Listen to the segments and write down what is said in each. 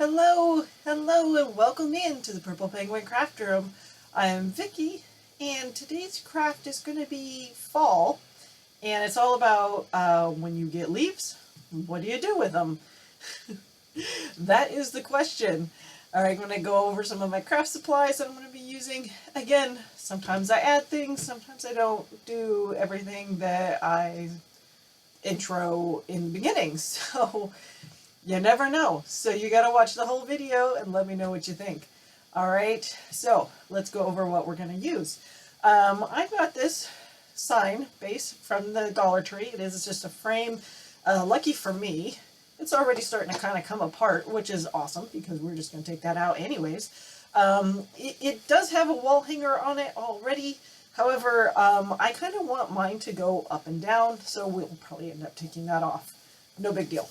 Hello, and welcome in to the Purple Penguin Craft Room. I am Vicky, and today's craft is going to be fall, and it's all about when you get leaves, what do you do with them? That is the question. All right, I'm going to go over some of my craft supplies that I'm going to be using. Again, sometimes I add things, sometimes I don't do everything that I intro in the beginning, so you never know. So you got to watch the whole video and let me know what you think. All right, so let's go over what we're going to use. I got this sign base from the Dollar Tree. It is just a frame. Lucky for me, it's already starting to kind of come apart, which is awesome because we're just going to take that out anyways. It does have a wall hanger on it already. However, I kind of want mine to go up and down, so we'll probably end up taking that off. No big deal.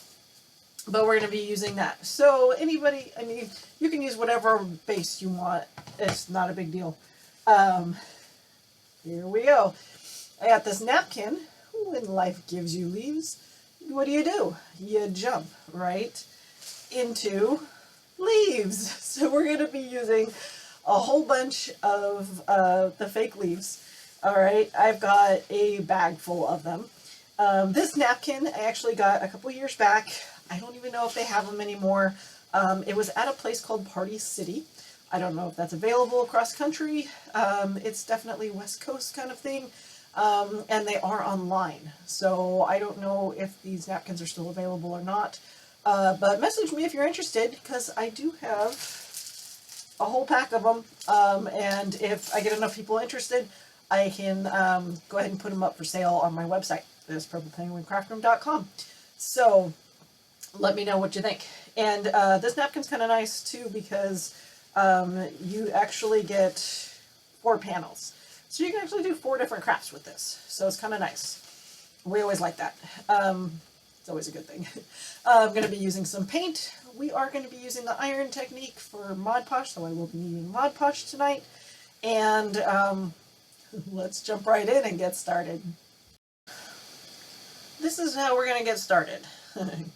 But we're going to be using that. So anybody, I mean, you can use whatever base you want. It's not a big deal. Here we go. I got this napkin. When life gives you leaves, what do? You jump right into leaves. So we're going to be using a whole bunch of the fake leaves. All right, I've got a bag full of them. This napkin I actually got a couple years back. I don't even know if they have them anymore. It was at a place called Party City. I don't know if that's available across country. It's definitely West Coast kind of thing. And they are online. So I don't know if these napkins are still available or not. But message me if you're interested, because I do have a whole pack of them. And if I get enough people interested, I can go ahead and put them up for sale on my website. It's purplepenguincraftroom.com. So let me know what you think. And this napkin's kind of nice too because you actually get 4 panels. So you can actually do 4 different crafts with this. So it's kind of nice. We always like that. It's always a good thing. I'm going to be using some paint. We are going to be using the iron technique for Mod Podge, so I will be needing Mod Podge tonight. And let's jump right in and get started. This is how we're going to get started.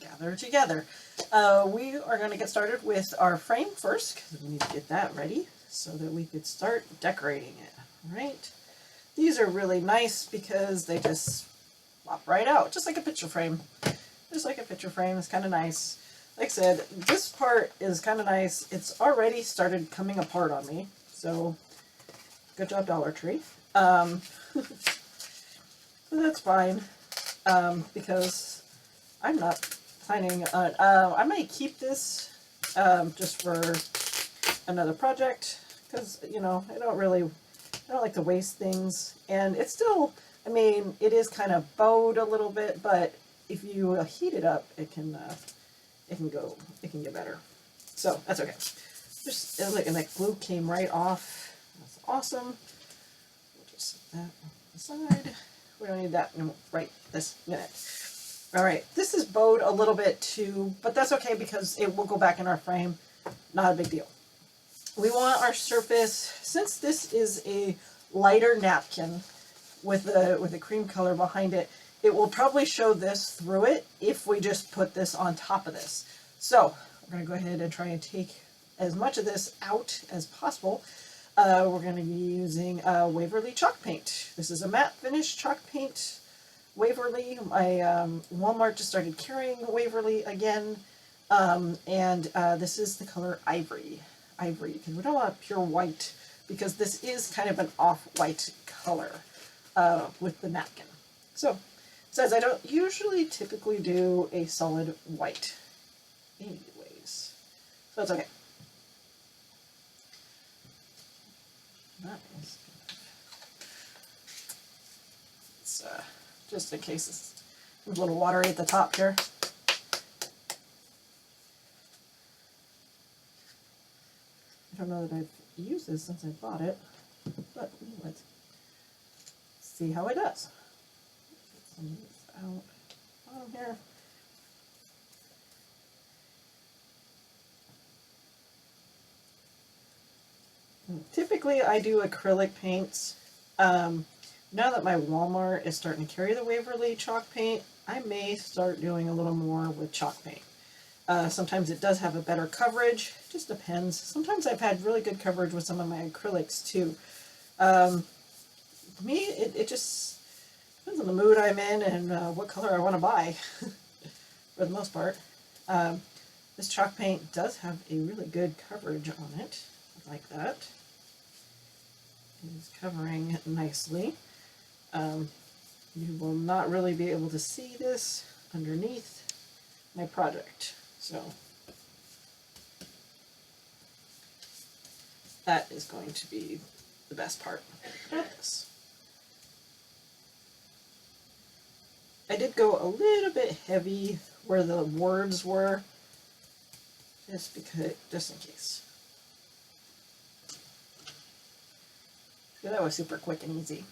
Gather together. We are going to get started with our frame first, because we need to get that ready so that we could start decorating it. Right? These are really nice because they just pop right out, just like a picture frame. Just like a picture frame. It's kind of nice. Like I said, this part is kind of nice. It's already started coming apart on me, so good job, Dollar Tree. But that's fine. Because I'm not planning on, I might keep this just for another project, because, you know, I don't like to waste things, and it's still, I mean, it is kind of bowed a little bit, but if you heat it up, it can get better. So that's okay. Just, and that glue came right off. That's awesome. We'll just set that aside. We don't need that right this minute. All right, this is bowed a little bit too, but that's okay because it will go back in our frame. Not a big deal. We want our surface, since this is a lighter napkin with a cream color behind it, it will probably show this through it if we just put this on top of this. So we're going to go ahead and try and take as much of this out as possible. We're going to be using Waverly chalk paint. This is a matte finish chalk paint, Waverly. My Walmart just started carrying Waverly again, and this is the color Ivory. Ivory, because we don't want pure white, because this is kind of an off-white color with the napkin. So, it says I don't usually typically do a solid white anyways, so it's okay. Nice. It's just in case it's a little watery at the top here. I don't know that I've used this since I bought it, but let's see how it does. Get some of this out bottom here. Typically, I do acrylic paints. Now that my Walmart is starting to carry the Waverly chalk paint, I may start doing a little more with chalk paint. Sometimes it does have a better coverage. It just depends. Sometimes I've had really good coverage with some of my acrylics too. Me, it just depends on the mood I'm in and what color I want to buy for the most part. This chalk paint does have a really good coverage on it. I like that. It's covering nicely. You will not really be able to see this underneath my project. So that is going to be the best part about this. I did go a little bit heavy where the words were, just in case. So that was super quick and easy.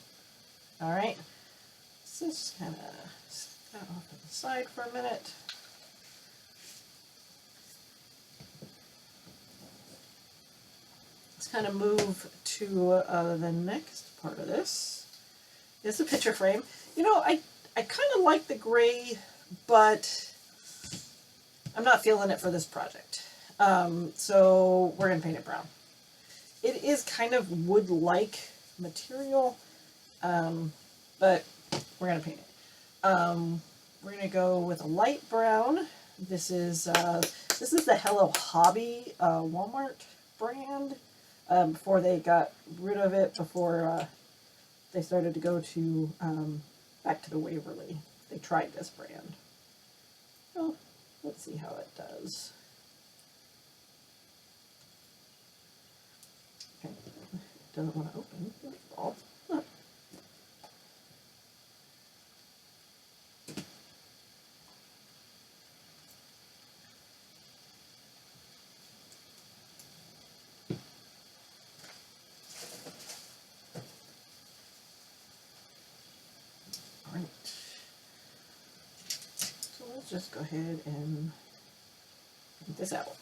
All right, so just kind of set that off to the side for a minute. Let's kind of move to the next part of this. It's the picture frame. You know, I kind of like the gray, but I'm not feeling it for this project. So we're going to paint it brown. It is kind of wood-like material, but we're going to paint it. We're going to go with a light brown. This is the Hello Hobby Walmart brand. Before they got rid of it, before they started to go to back to the Waverly. They tried this brand. Well, let's see how it does. Okay, doesn't want to open. First of all. Alright. So let's just go ahead and get this out.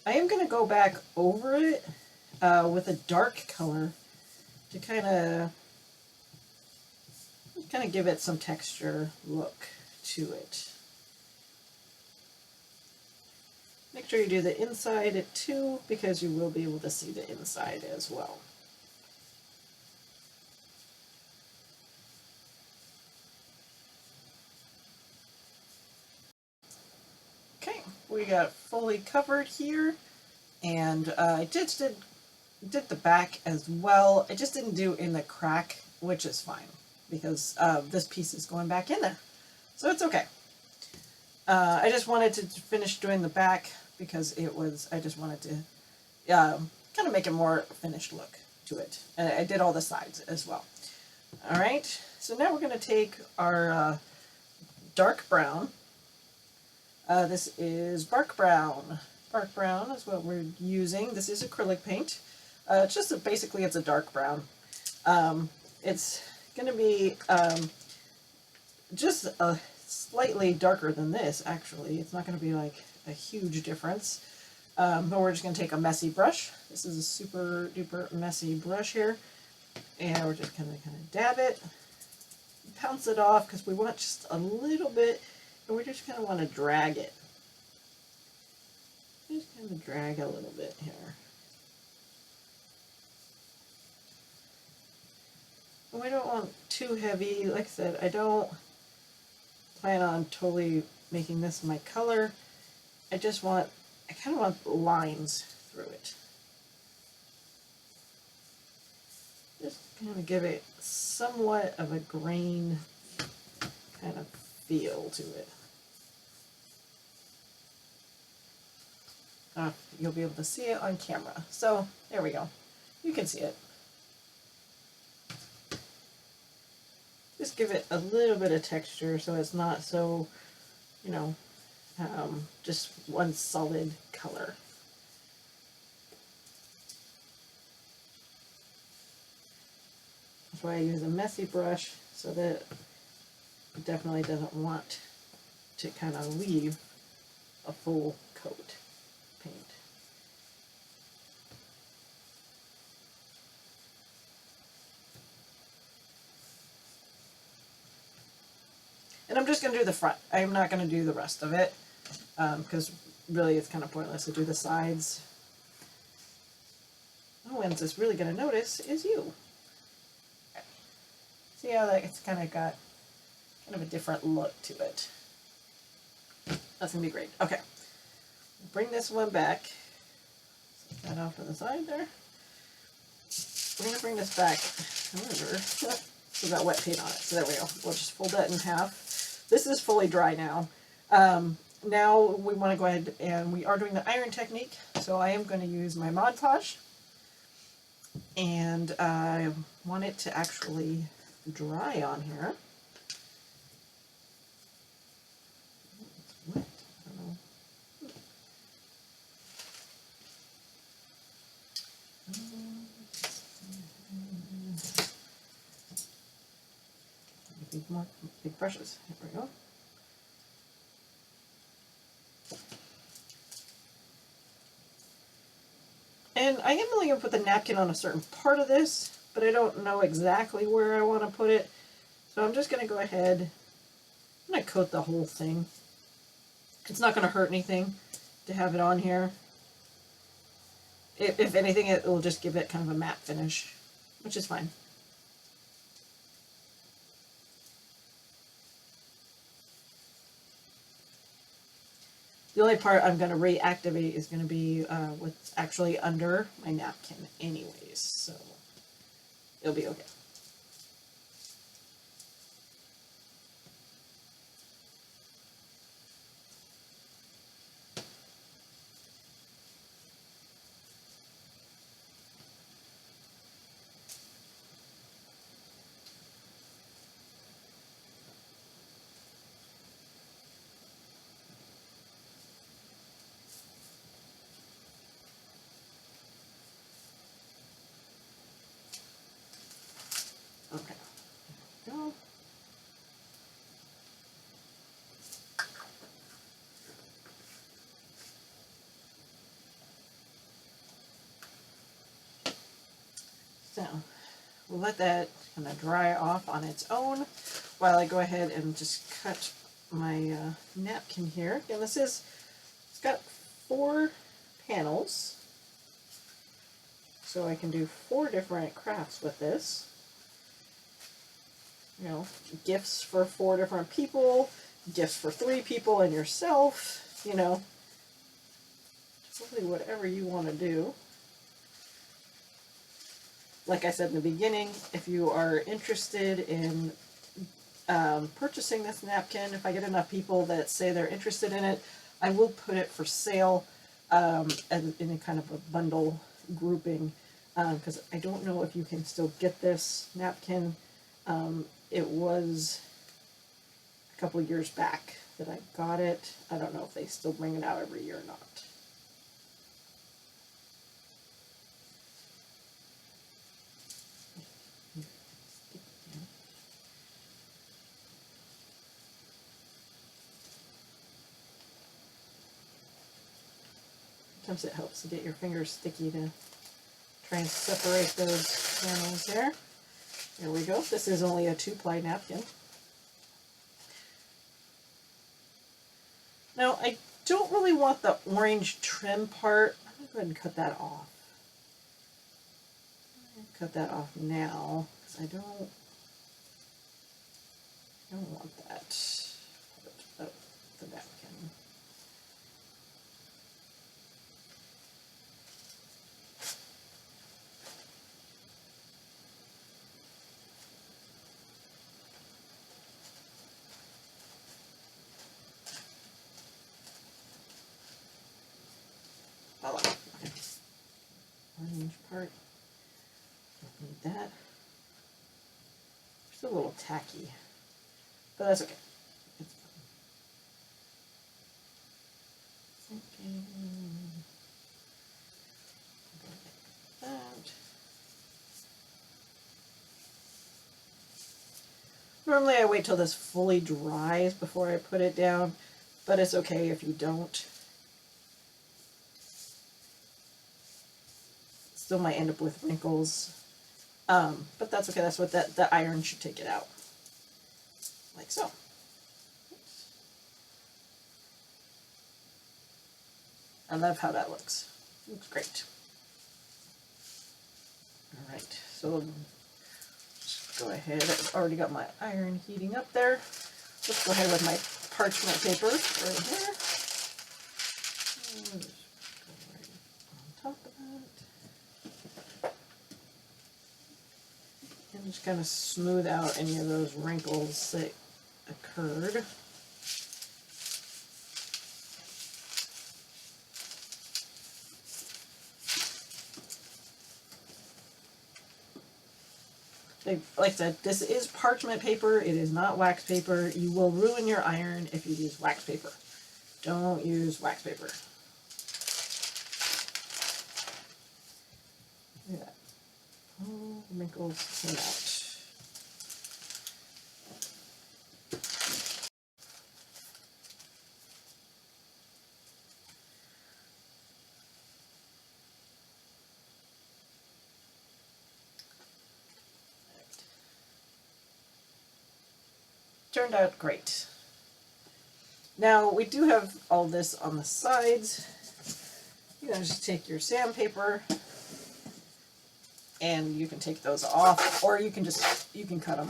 I am going to go back over it with a dark color to kind of give it some texture look to it. Make sure you do the inside too, because you will be able to see the inside as well. Okay, we got fully covered here, and I just did the back as well. I just didn't do in the crack, which is fine because this piece is going back in there, so it's okay. I just wanted to finish doing the back because I just wanted to kind of make a more finished look to it. And I did all the sides as well. All right, so now we're going to take our dark brown. This is bark brown. Bark brown is what we're using. This is acrylic paint. Basically it's a dark brown. It's going to be just slightly darker than this, actually. It's not going to be like a huge difference. But we're just going to take a messy brush. This is a super duper messy brush here. And we're just going to kind of dab it, pounce it off because we want just a little bit, and we just kind of want to drag it. Just kind of drag a little bit here. And we don't want too heavy. Like I said, I don't plan on totally making this my color. I kind of want lines through it. Just kind of give it somewhat of a grain kind of feel to it. You'll be able to see it on camera. So there we go. You can see it. Just give it a little bit of texture so it's not so, you know, just one solid color. That's why I use a messy brush, so that it definitely doesn't want to kind of leave a full coat paint. And I'm just going to do the front. I'm not going to do the rest of it. because really it's kind of pointless to do the sides. The only ones that's really going to notice is you. See how that it's kind of got kind of a different look to it. That's going to be great. Okay. Bring this one back. Set that off to the side there. We're going to bring this back. However, we've got wet paint on it. So there we go. We'll just fold that in half. This is fully dry now. Now we want to go ahead and we are doing the iron technique. So I am going to use my Mod Podge. And I want it to actually dry on here. It's wet. I don't know. Big brushes. Here we go. And I am only going to put the napkin on a certain part of this, but I don't know exactly where I want to put it. So I'm just going to go ahead, I'm going to coat the whole thing. It's not going to hurt anything to have it on here. If anything, it will just give it kind of a matte finish, which is fine. The only part I'm going to reactivate is going to be what's actually under my napkin anyways, so it'll be okay. Okay, there we go. So we'll let that kind of dry off on its own while I go ahead and just cut my napkin here. Again, it's got 4 panels, so I can do 4 different crafts with this. You know, gifts for 4 different people, gifts for 3 people and yourself, you know, really whatever you want to do. Like I said in the beginning, if you are interested in purchasing this napkin, if I get enough people that say they're interested in it, I will put it for sale in a kind of a bundle grouping, because I don't know if you can still get this napkin. It was a couple years back that I got it. I don't know if they still bring it out every year or not. Sometimes it helps to get your fingers sticky to try and separate those panels there. There we go. This is only a 2-ply napkin. Now, I don't really want the orange trim part. I'm going to go ahead and cut that off. Cut that off now, because I don't want that part of the napkin. Voila. Okay. Orange part. Don't need that. It's a little tacky, but that's okay. It's fine. Okay. Like that. Normally I wait till this fully dries before I put it down, but it's okay if you don't. Still might end up with wrinkles, but that's okay. That's what the iron should take it out, like so. I love how that looks. Looks great. All right, so just go ahead. I've already got my iron heating up there. Let's go ahead with my parchment paper right here. And just go right on top of that. And just kind of smooth out any of those wrinkles that occurred. Like I said, this is parchment paper. It is not wax paper. You will ruin your iron if you use wax paper. Don't use wax paper. Look at that. All the wrinkles came out. Turned out great. Now we do have all this on the sides. You can just take your sandpaper and you can take those off, or you can cut them.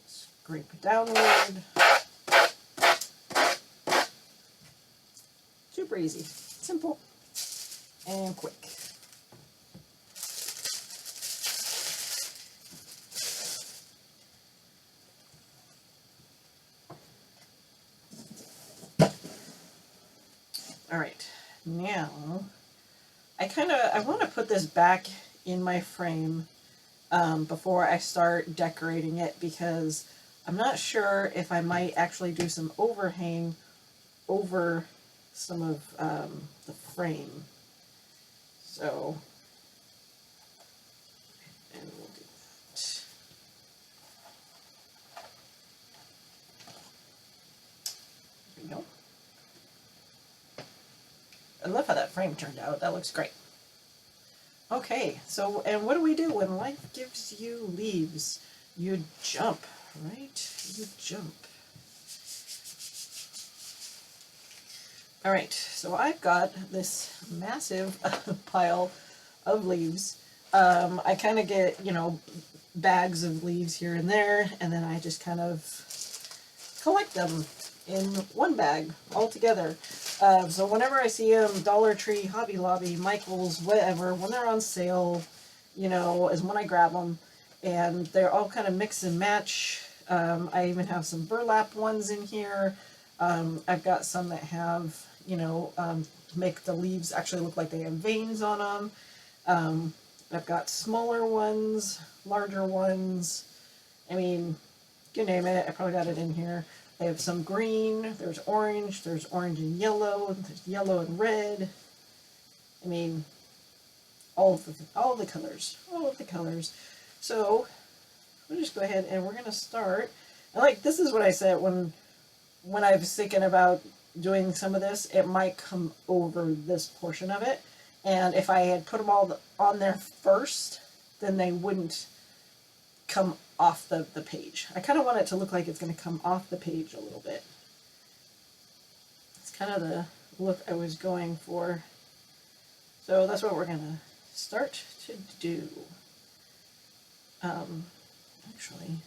Scrape downward. Super easy, simple, and quick. All right, now I want to put this back in my frame before I start decorating it, because I'm not sure if I might actually do some overhang over some of the frame. So, and we'll do that. There we go. I love how that frame turned out. That looks great. Okay, so, and what do we do when life gives you leaves? You jump, right? You jump. All right, so I've got this massive pile of leaves. I kind of get, bags of leaves here and there, and then I just kind of collect them in one bag all together. So whenever I see them, Dollar Tree, Hobby Lobby, Michael's, whatever, when they're on sale, is when I grab them, and they're all kind of mix and match. I even have some burlap ones in here. I've got some that have, make the leaves actually look like they have veins on them. I've got smaller ones, larger ones. I mean, you name it, I probably got it in here. I have some green, there's orange and yellow, there's yellow and red. I mean, all of the colors. So we'll just go ahead and we're gonna start. And this is what I said when I was thinking about doing some of this, it might come over this portion of it. And if I had put them all on there first, then they wouldn't come off the page. I kind of want it to look like it's going to come off the page a little bit. It's kind of the look I was going for. So that's what we're going to start to do. Actually,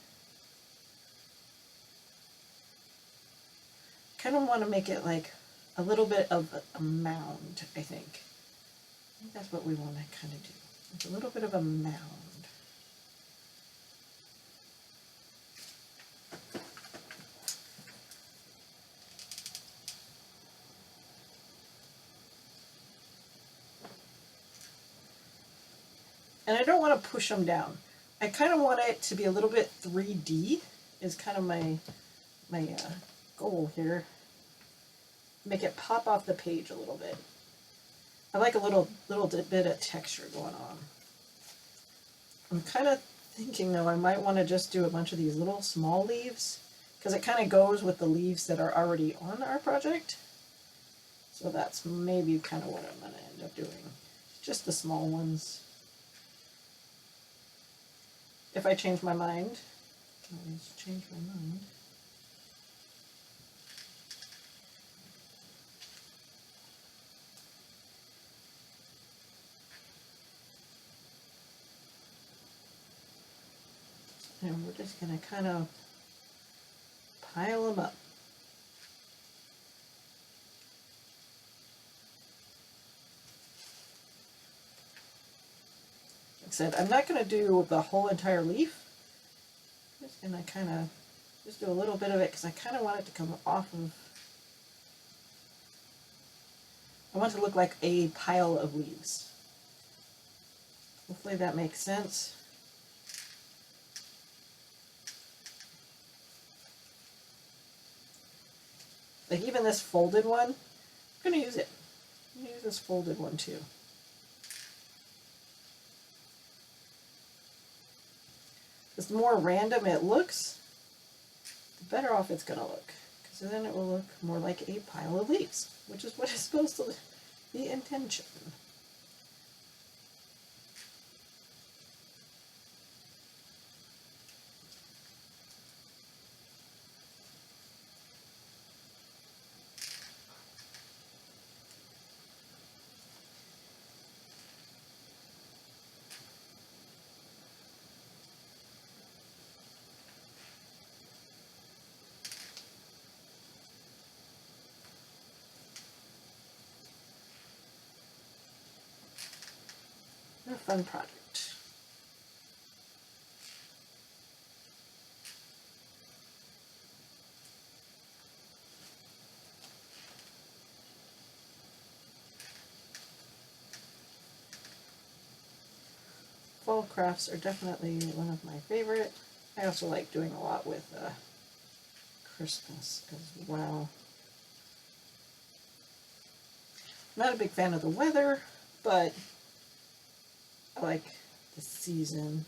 kind of want to make it like a little bit of a mound, I think. I think that's what we want to kind of do. It's a little bit of a mound. And I don't want to push them down. I kind of want it to be a little bit 3D is kind of my goal here. Make it pop off the page a little bit. I like a little bit of texture going on. I'm kind of thinking though I might want to just do a bunch of these little small leaves, because it kind of goes with the leaves that are already on our project. So that's maybe kind of what I'm going to end up doing. Just the small ones. If I change my mind, always change my mind. And we're just going to kind of pile them up. Like I said, I'm not going to do the whole entire leaf. I'm just going to kind of just do a little bit of it because I kind of want it to come off of. I want it to look like a pile of leaves. Hopefully that makes sense. Like even this folded one, I'm going to use it. I'm going to use this folded one too. The more random it looks, the better off it's going to look. Because then it will look more like a pile of leaves, which is what is supposed to be the intention. A fun project. Fall crafts are definitely one of my favorite. I also like doing a lot with Christmas as well. I'm not a big fan of the weather, but I like the season.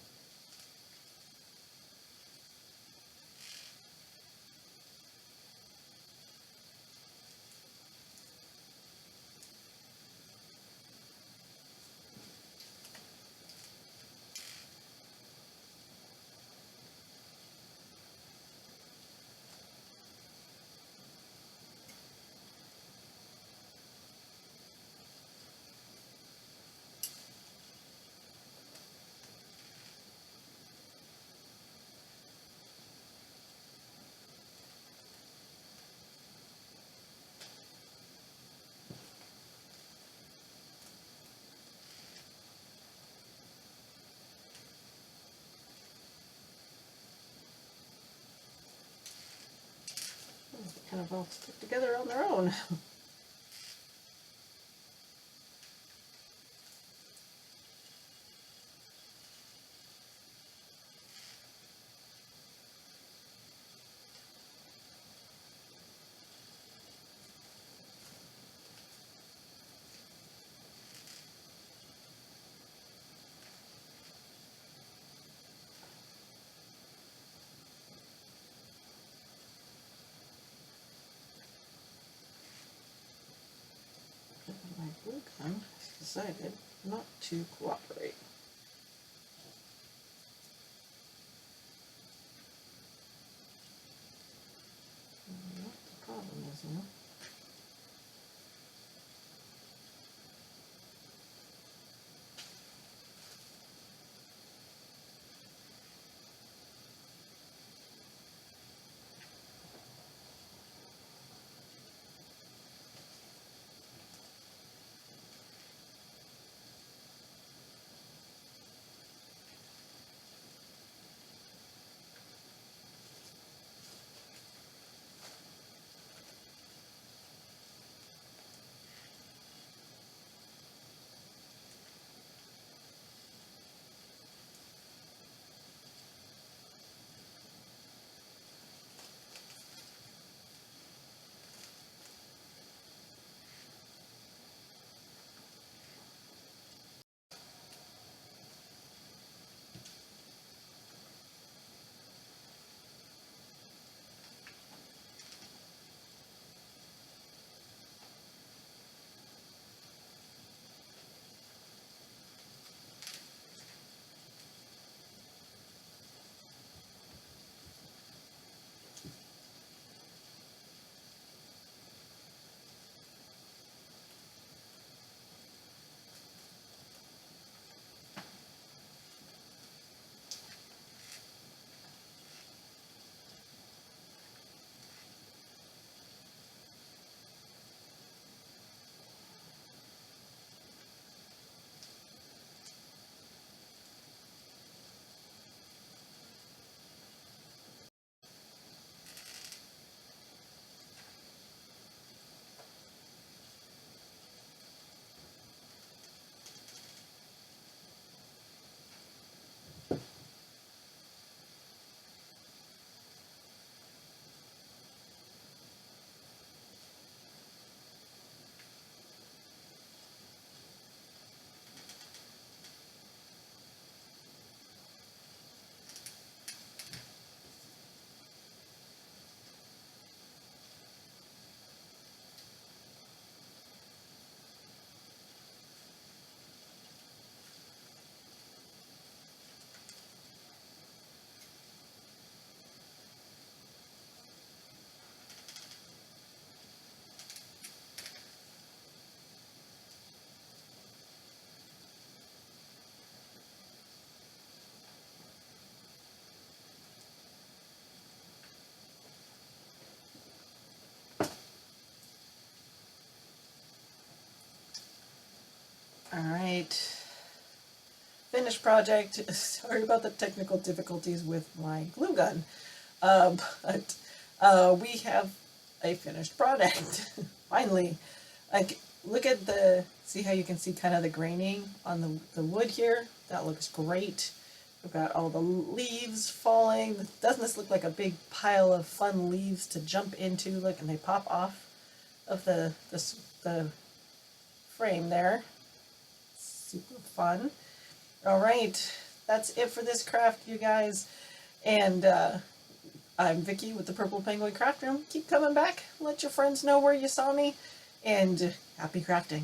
They kind of all stick together on their own. My glue gun has decided not to cooperate. I don't know what the problem is now. finished project. Sorry about the technical difficulties with my glue gun. But we have a finished product. Finally. Like, look at see how you can see kind of the graining on the wood here? That looks great. We've got all the leaves falling. Doesn't this look like a big pile of fun leaves to jump into? Look, and they pop off of the frame there. Super fun. All right, that's it for this craft, you guys. And I'm Vicky with the Purple Penguin Craft Room. Keep coming back. Let your friends know where you saw me. And happy crafting.